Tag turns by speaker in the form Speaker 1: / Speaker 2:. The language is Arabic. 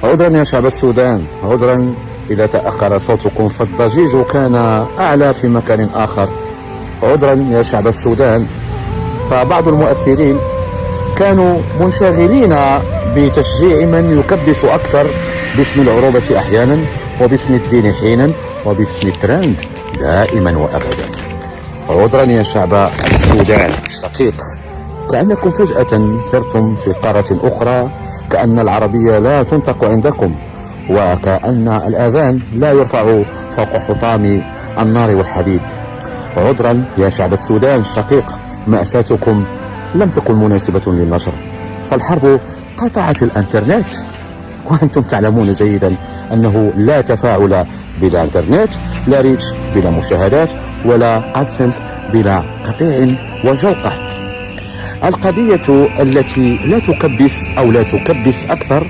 Speaker 1: عذرا يا شعب السودان، عذرا إذا تأخر صوتكم، فالضجيج كان أعلى في مكان آخر. عذرا يا شعب السودان، فبعض المؤثرين كانوا منشغلين بتشجيع من يكبس أكثر باسم العروبة أحيانا، وباسم الدين حينا، وباسم الترند دائما وأبدا. عذرا يا شعب السودان الشقيق، كأنكم فجأة صرتم في قارة أخرى، كأن العربية لا تنطق عندكم، وكأن الآذان لا يرفع فوق حطام النار والحديد. عذرا يا شعب السودان الشقيق، مأساتكم لم تكن مناسبة للنشر، فالحرب قطعت الانترنت، وأنتم تعلمون جيدا أنه لا تفاعل بلا انترنت، لا ريتش بلا مشاهدات، ولا ادسنس بلا قطيع وجوقة. القضية التي لا تكبس أو لا تكبس أكثر